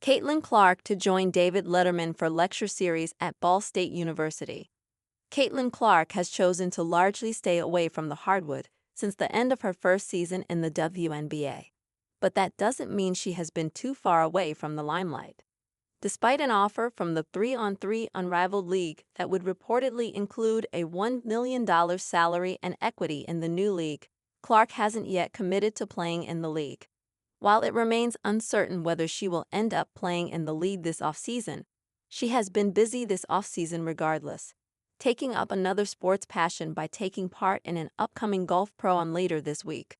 Caitlin Clark to join David Letterman for lecture series at Ball State University. Caitlin Clark has chosen to largely stay away from the hardwood since the end of her first season in the WNBA. But that doesn't mean she has been too far away from the limelight. Despite an offer from the 3-on-3 Unrivaled League that would reportedly include a $1 million salary and equity in the new league, Clark hasn't yet committed to playing in the league. While it remains uncertain whether she will end up playing in the league this offseason, she has been busy this offseason regardless, taking up another sports passion by taking part in an upcoming golf pro-am later this week.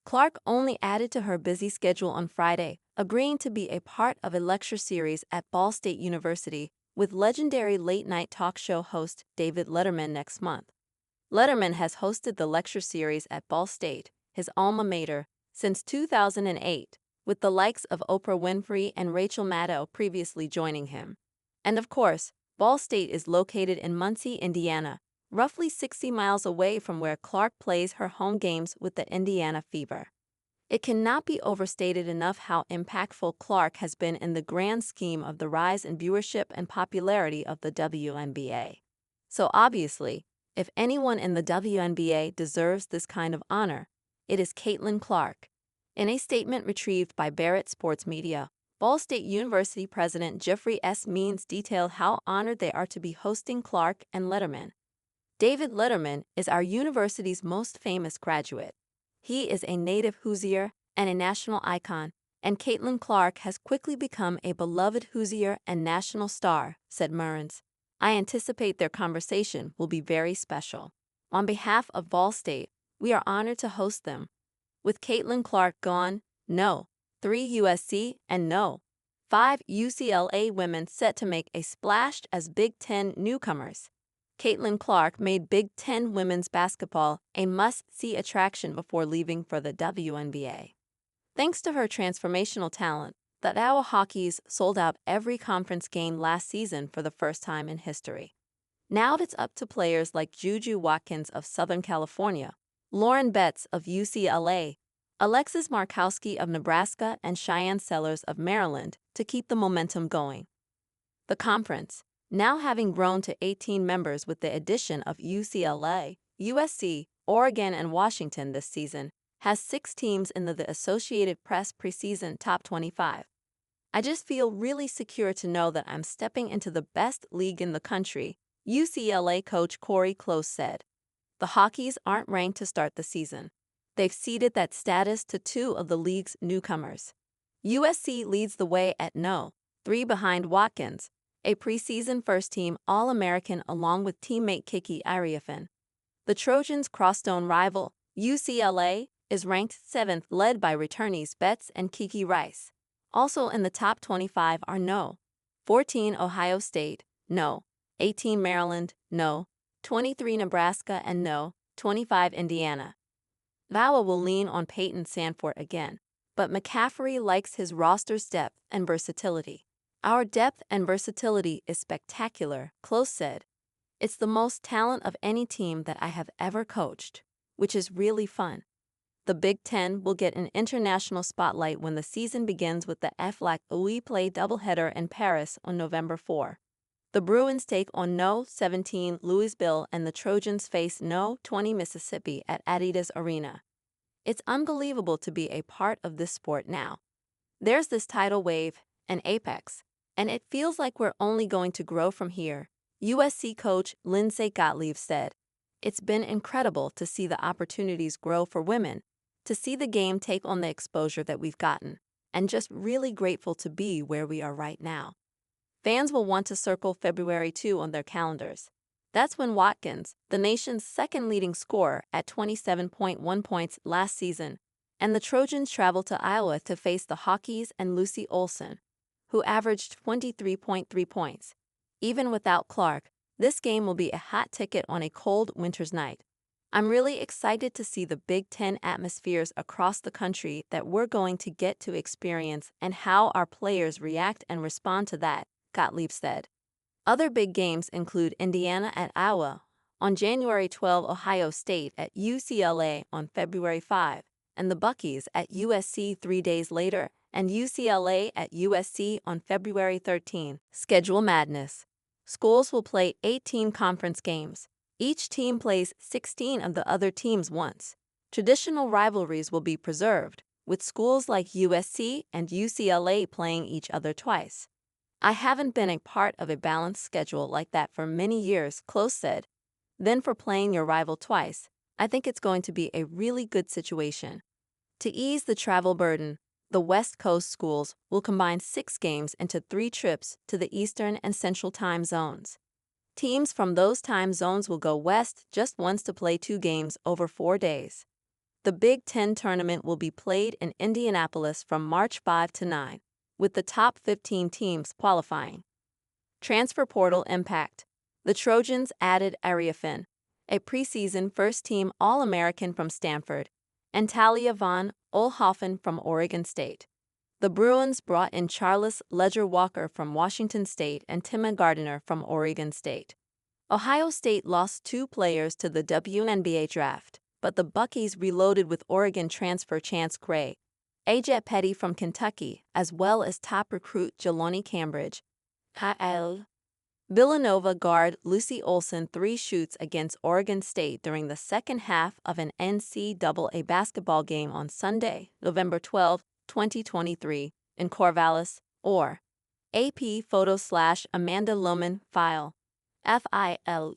Clark only added to her busy schedule on Friday, agreeing to be a part of a lecture series at Ball State University with legendary late-night talk show host David Letterman next month. Letterman has hosted the lecture series at Ball State, his alma mater, since 2008, with the likes of Oprah Winfrey and Rachel Maddow previously joining him. And of course, Ball State is located in Muncie, Indiana, roughly 60 miles away from where Clark plays her home games with the Indiana Fever. It cannot be overstated enough how impactful Clark has been in the grand scheme of the rise in viewership and popularity of the WNBA. So obviously, if anyone in the WNBA deserves this kind of honor, it is Caitlin Clark. In a statement retrieved by Barrett Sports Media, Ball State University President Jeffrey S. Means detailed how honored they are to be hosting Clark and Letterman. David Letterman is our university's most famous graduate. He is a native Hoosier and a national icon, and Caitlin Clark has quickly become a beloved Hoosier and national star, said Mearns. I anticipate their conversation will be very special. On behalf of Ball State, we are honored to host them. With Caitlin Clark gone, no. 3 USC and no. 5 UCLA women set to make a splash as Big Ten newcomers. Caitlin Clark made Big Ten women's basketball a must-see attraction before leaving for the WNBA. Thanks to her transformational talent, the Iowa Hawkeyes sold out every conference game last season for the first time in history. Now it's up to players like Juju Watkins of Southern California, Lauren Betts of UCLA, Alexis Markowski of Nebraska, and Cheyenne Sellers of Maryland to keep the momentum going. The conference, now having grown to 18 members with the addition of UCLA, USC, Oregon, and Washington this season, has 6 teams in the Associated Press preseason top 25. I just feel really secure to know that I'm stepping into the best league in the country, UCLA coach Corey Close said. The Hawkeyes aren't ranked to start the season. They've ceded that status to 2 of the league's newcomers. USC leads the way at no. 3 behind Watkins, a preseason first-team All-American along with teammate Kiki Iriafen. The Trojans' crosstown rival, UCLA, is ranked 7th, led by returnees Betts and Kiki Rice. Also in the top 25 are no. 14 Ohio State, no. 18 Maryland, no. 23 Nebraska and no. 25 Indiana. Iowa will lean on Peyton Sandfort again, but McCaffrey likes his roster's depth and versatility. Our depth and versatility is spectacular, Close said. It's the most talent of any team that I have ever coached, which is really fun. The Big Ten will get an international spotlight when the season begins with the FLAC play doubleheader in Paris on November 4. The Bruins take on No. 17 Louisville and the Trojans face No. 20 Mississippi at Adidas Arena. It's unbelievable to be a part of this sport now. There's this tidal wave, an apex, and it feels like we're only going to grow from here, USC coach Lindsay Gottlieb said. It's been incredible to see the opportunities grow for women, to see the game take on the exposure that we've gotten, and just really grateful to be where we are right now. Fans will want to circle February 2 on their calendars. That's when Watkins, the nation's second leading scorer at 27.1 points last season, and the Trojans travel to Iowa to face the Hawkeyes and Lucy Olson, who averaged 23.3 points. Even without Clark, this game will be a hot ticket on a cold winter's night. I'm really excited to see the Big Ten atmospheres across the country that we're going to get to experience and how our players react and respond to that, Gottlieb said. Other big games include Indiana at Iowa on January 12, Ohio State at UCLA on February 5, and the Buckies at USC 3 days later, and UCLA at USC on February 13. Schedule madness. Schools will play 18 conference games. Each team plays 16 of the other teams once. Traditional rivalries will be preserved, with schools like USC and UCLA playing each other twice. I haven't been a part of a balanced schedule like that for many years, Close said. Then for playing your rival twice, I think it's going to be a really good situation. To ease the travel burden, the West Coast schools will combine 6 games into 3 trips to the Eastern and Central time zones. Teams from those time zones will go west just once to play 2 games over 4 days. The Big Ten tournament will be played in Indianapolis from March 5 to 9, with the top 15 teams qualifying. Transfer portal impact. The Trojans added Ariafin, a preseason first-team All-American from Stanford, and Talia von Oelhoffen from Oregon State. The Bruins brought in Charles Ledger-Walker from Washington State and Timma Gardiner from Oregon State. Ohio State lost 2 players to the WNBA draft, but the Buckies reloaded with Oregon transfer Chance Gray, AJ Petty from Kentucky, as well as top recruit Jelani Cambridge. Villanova guard Lucy Olson 3 shoots against Oregon State during the second half of an NCAA basketball game on Sunday, November 12, 2023, in Corvallis, or AP photo/Amanda Lohman file. FILE.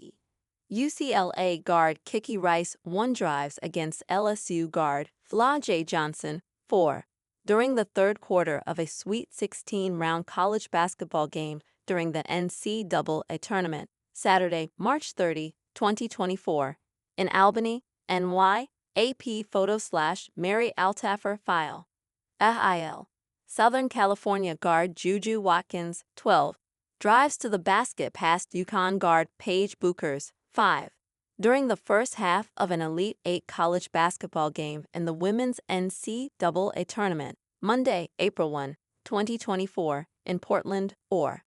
UCLA guard Kiki Rice 1 drives against LSU guard Flau'jae Johnson 4 during the third quarter of a Sweet 16 round college basketball game during the NCAA tournament, Saturday, March 30, 2024, in Albany, NY. AP photo/Mary Altaffer file. FIL. Southern California guard Juju Watkins 12 drives to the basket past UConn guard Paige Buchers 5 during the first half of an Elite 8 college basketball game in the women's NCAA tournament, Monday, April 1, 2024, in Portland, or